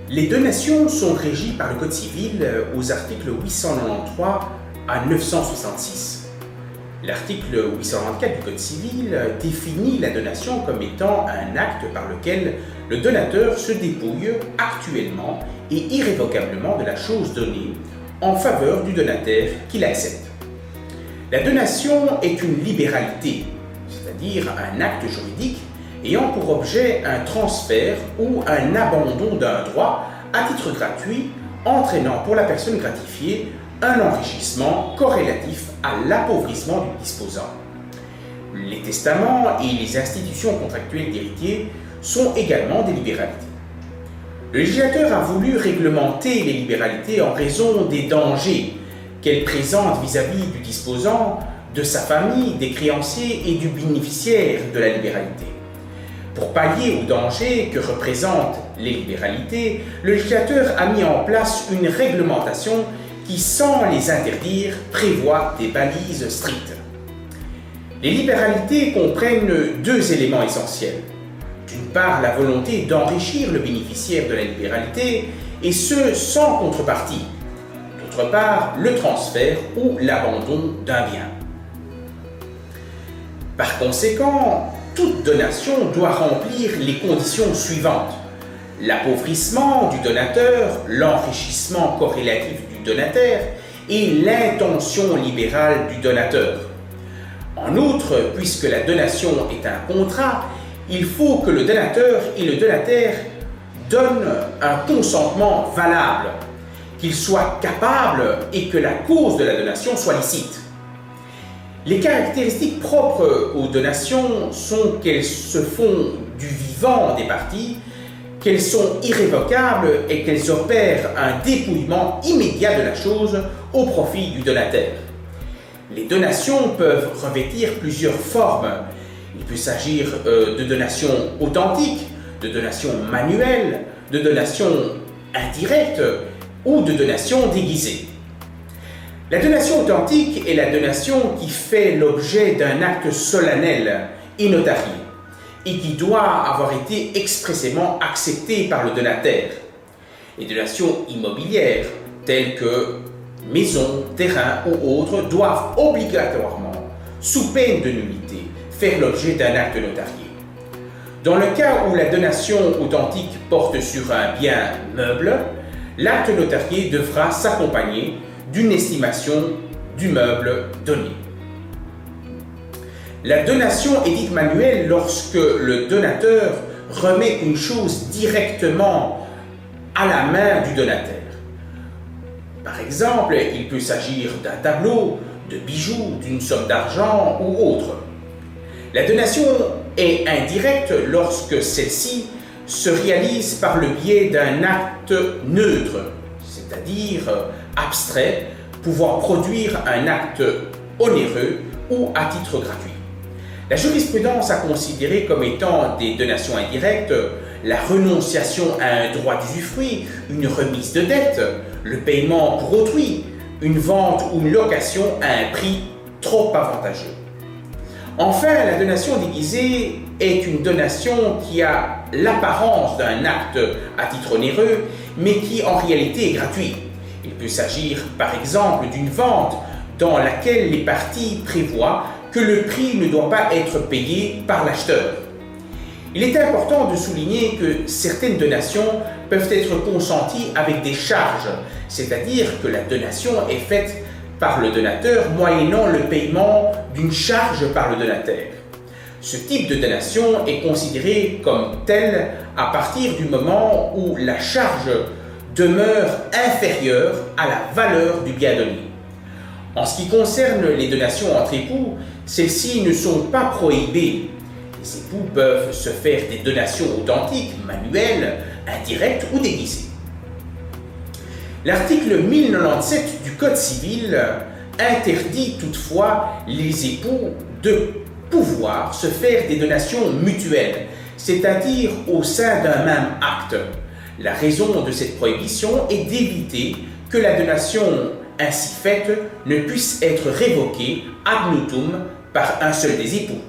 Les donations sont régies par le Code civil aux articles 893 à 966. L'article 894 du Code civil définit la donation comme étant un acte par lequel le donateur se dépouille actuellement et irrévocablement de la chose donnée en faveur du donataire qui l'accepte. La donation est une libéralité, c'est-à-dire un acte juridique ayant pour objet un transfert ou un abandon d'un droit à titre gratuit, entraînant pour la personne gratifiée un enrichissement corrélatif à l'appauvrissement du disposant. Les testaments et les institutions contractuelles d'héritiers sont également des libéralités. Le législateur a voulu réglementer les libéralités en raison des dangers qu'elles présentent vis-à-vis du disposant, de sa famille, des créanciers et du bénéficiaire de la libéralité. Pour pallier aux dangers que représentent les libéralités, le législateur a mis en place une réglementation qui, sans les interdire, prévoit des balises strictes. Les libéralités comprennent deux éléments essentiels. D'une part, la volonté d'enrichir le bénéficiaire de la libéralité, et ce, sans contrepartie. D'autre part, le transfert ou l'abandon d'un bien. Par conséquent, toute donation doit remplir les conditions suivantes: l'appauvrissement du donateur, l'enrichissement corrélatif du donataire et l'intention libérale du donateur. En outre, puisque la donation est un contrat, il faut que le donateur et le donataire donnent un consentement valable, qu'ils soient capables et que la cause de la donation soit licite. Les caractéristiques propres aux donations sont qu'elles se font du vivant des parties, qu'elles sont irrévocables et qu'elles opèrent un dépouillement immédiat de la chose au profit du donataire. Les donations peuvent revêtir plusieurs formes. Il peut s'agir de donations authentiques, de donations manuelles, de donations indirectes ou de donations déguisées. La donation authentique est la donation qui fait l'objet d'un acte solennel et notarié et qui doit avoir été expressément acceptée par le donataire. Les donations immobilières, telles que maisons, terrains ou autres, doivent obligatoirement, sous peine de nullité, faire l'objet d'un acte notarié. Dans le cas où la donation authentique porte sur un bien meuble, l'acte notarié devra s'accompagner d'une estimation du meuble donné. La donation est dite manuelle lorsque le donateur remet une chose directement à la main du donataire. Par exemple, il peut s'agir d'un tableau, de bijoux, d'une somme d'argent ou autre. La donation est indirecte lorsque celle-ci se réalise par le biais d'un acte neutre, c'est-à-dire abstrait, pouvant produire un acte onéreux ou à titre gratuit. La jurisprudence a considéré comme étant des donations indirectes la renonciation à un droit d'usufruit, une remise de dette, le paiement pour autrui, une vente ou une location à un prix trop avantageux. Enfin, la donation déguisée est une donation qui a l'apparence d'un acte à titre onéreux, mais qui en réalité est gratuit. Il peut s'agir par exemple d'une vente dans laquelle les parties prévoient que le prix ne doit pas être payé par l'acheteur. Il est important de souligner que certaines donations peuvent être consenties avec des charges, c'est-à-dire que la donation est faite par le donateur moyennant le paiement d'une charge par le donataire. Ce type de donation est considéré comme tel à partir du moment où la charge demeure inférieure à la valeur du bien donné. En ce qui concerne les donations entre époux, celles-ci ne sont pas prohibées. Les époux peuvent se faire des donations authentiques, manuelles, indirectes ou déguisées. L'article 1097 du Code civil interdit toutefois les époux de pouvoir se faire des donations mutuelles, c'est-à-dire au sein d'un même acte. La raison de cette prohibition est d'éviter que la donation ainsi faite ne puisse être révoquée ad nutum par un seul des époux.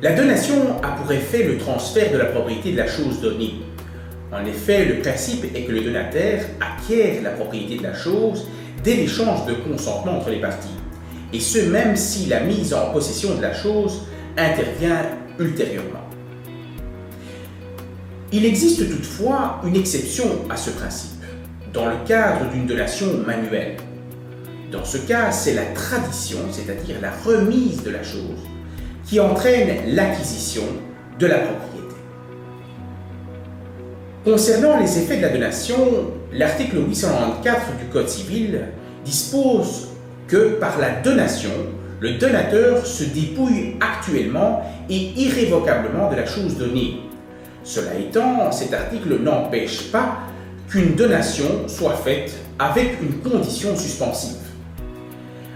La donation a pour effet le transfert de la propriété de la chose donnée. En effet, le principe est que le donataire acquiert la propriété de la chose dès l'échange de consentement entre les parties, et ce même si la mise en possession de la chose intervient ultérieurement. Il existe toutefois une exception à ce principe, dans le cadre d'une donation manuelle. Dans ce cas, c'est la tradition, c'est-à-dire la remise de la chose, qui entraîne l'acquisition de la propriété. Concernant les effets de la donation, l'article 894 du Code civil dispose que par la donation, le donateur se dépouille actuellement et irrévocablement de la chose donnée. Cela étant, cet article n'empêche pas qu'une donation soit faite avec une condition suspensive.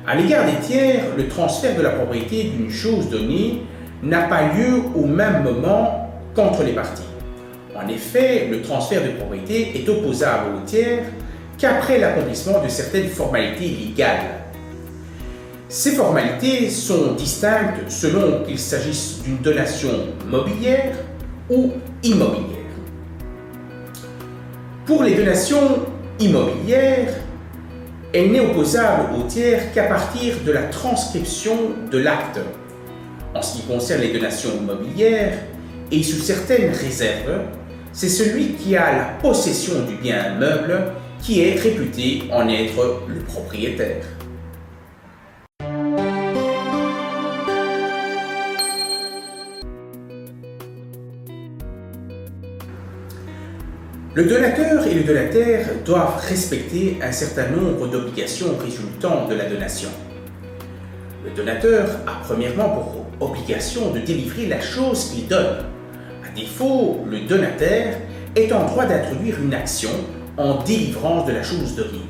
À l'égard des tiers, le transfert de la propriété d'une chose donnée n'a pas lieu au même moment qu'entre les parties. En effet, le transfert de propriété est opposable au tiers qu'après l'accomplissement de certaines formalités légales. Ces formalités sont distinctes selon qu'il s'agisse d'une donation mobilière ou immobilière. Pour les donations immobilières, elle n'est opposable au tiers qu'à partir de la transcription de l'acte. En ce qui concerne les donations immobilières, et sous certaines réserves, c'est celui qui a la possession du bien meuble qui est réputé en être le propriétaire. Le donateur et le donataire doivent respecter un certain nombre d'obligations résultant de la donation. Le donateur a premièrement pour obligation de délivrer la chose qu'il donne. À défaut, le donataire est en droit d'introduire une action en délivrance de la chose donnée.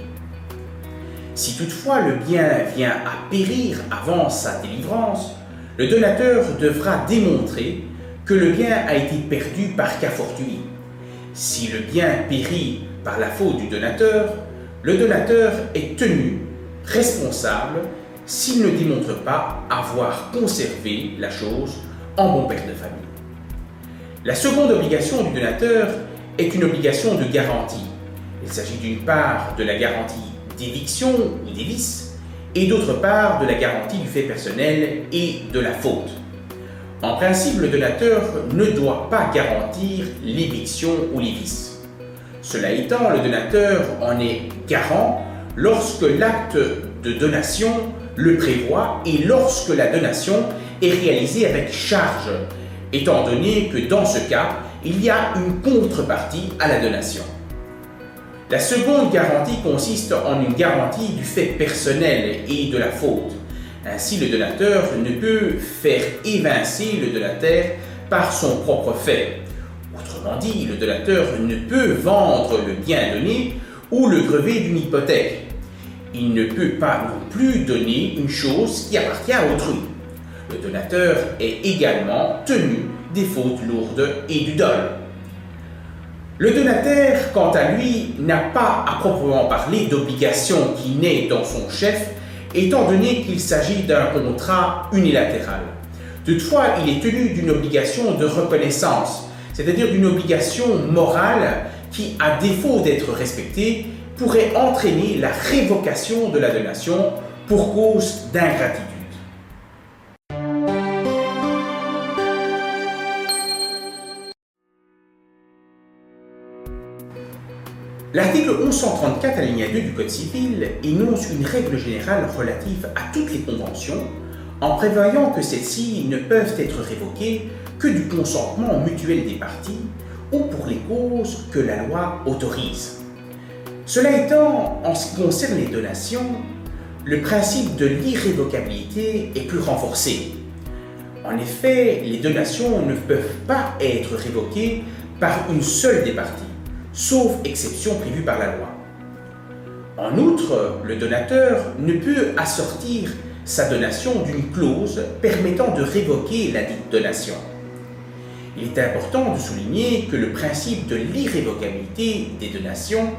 Si toutefois le bien vient à périr avant sa délivrance, le donateur devra démontrer que le bien a été perdu par cas fortuit. Si le bien périt par la faute du donateur, le donateur est tenu responsable s'il ne démontre pas avoir conservé la chose en bon père de famille. La seconde obligation du donateur est une obligation de garantie. Il s'agit d'une part de la garantie d'éviction ou des vices, et d'autre part de la garantie du fait personnel et de la faute. En principe, le donateur ne doit pas garantir l'éviction ou les vices. Cela étant, le donateur en est garant lorsque l'acte de donation le prévoit et lorsque la donation est réalisée avec charge, étant donné que dans ce cas, il y a une contrepartie à la donation. La seconde garantie consiste en une garantie du fait personnel et de la faute. Ainsi, le donateur ne peut faire évincer le donataire par son propre fait. Autrement dit, le donateur ne peut vendre le bien donné ou le grever d'une hypothèque. Il ne peut pas non plus donner une chose qui appartient à autrui. Le donateur est également tenu des fautes lourdes et du dol. Le donataire, quant à lui, n'a pas à proprement parler d'obligation qui naît dans son chef, étant donné qu'il s'agit d'un contrat unilatéral. Toutefois, il est tenu d'une obligation de reconnaissance, c'est-à-dire d'une obligation morale qui, à défaut d'être respectée, pourrait entraîner la révocation de la donation pour cause d'ingratitude. L'article 1134 alinéa 2 du Code civil énonce une règle générale relative à toutes les conventions en prévoyant que celles-ci ne peuvent être révoquées que du consentement mutuel des parties ou pour les causes que la loi autorise. Cela étant, en ce qui concerne les donations, le principe de l'irrévocabilité est plus renforcé. En effet, les donations ne peuvent pas être révoquées par une seule des parties, sauf exception prévue par la loi. En outre, le donateur ne peut assortir sa donation d'une clause permettant de révoquer la dite donation. Il est important de souligner que le principe de l'irrévocabilité des donations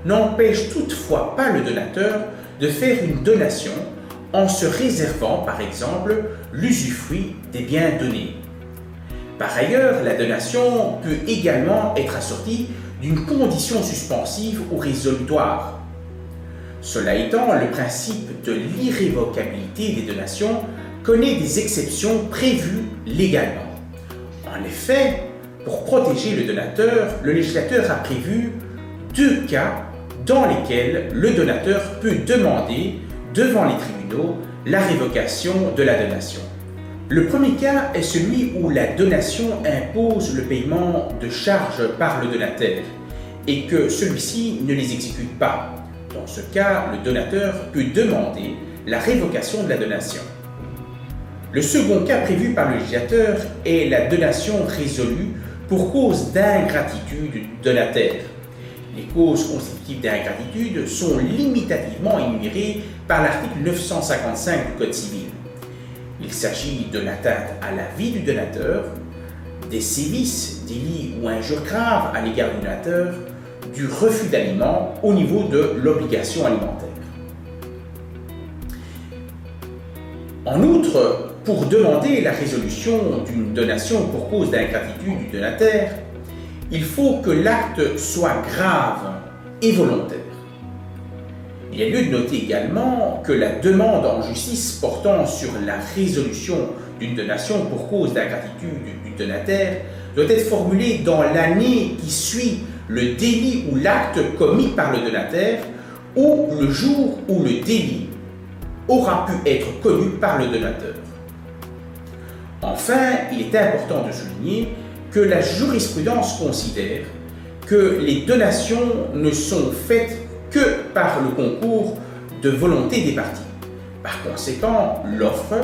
n'empêche toutefois pas le donateur de faire une donation en se réservant, par exemple, l'usufruit des biens donnés. Par ailleurs, la donation peut également être assortie d'une condition suspensive ou résolutoire. Cela étant, le principe de l'irrévocabilité des donations connaît des exceptions prévues légalement. En effet, pour protéger le donateur, le législateur a prévu 2 cas dans lesquels le donateur peut demander devant les tribunaux la révocation de la donation. Le premier cas est celui où la donation impose le paiement de charges par le donateur et que celui-ci ne les exécute pas. Dans ce cas, le donateur peut demander la révocation de la donation. Le second cas prévu par le législateur est la donation résolue pour cause d'ingratitude du donataire. Les causes constitutives d'ingratitude sont limitativement énumérées par l'article 955 du Code civil. Il s'agit de l'atteinte à la vie du donateur, des sévices, délits ou injures graves à l'égard du donateur, du refus d'aliments au niveau de l'obligation alimentaire. En outre, pour demander la résolution d'une donation pour cause d'ingratitude du donataire, il faut que l'acte soit grave et volontaire. Il y a lieu de noter également que la demande en justice portant sur la résolution d'une donation pour cause d'ingratitude du donataire doit être formulée dans l'année qui suit le délit ou l'acte commis par le donataire ou le jour où le délit aura pu être connu par le donateur. Enfin, il est important de souligner que la jurisprudence considère que les donations ne sont faites que par le concours de volonté des parties. Par conséquent, l'offre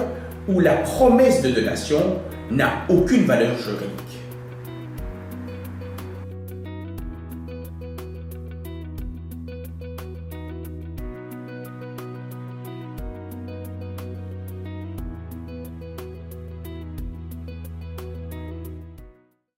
ou la promesse de donation n'a aucune valeur juridique.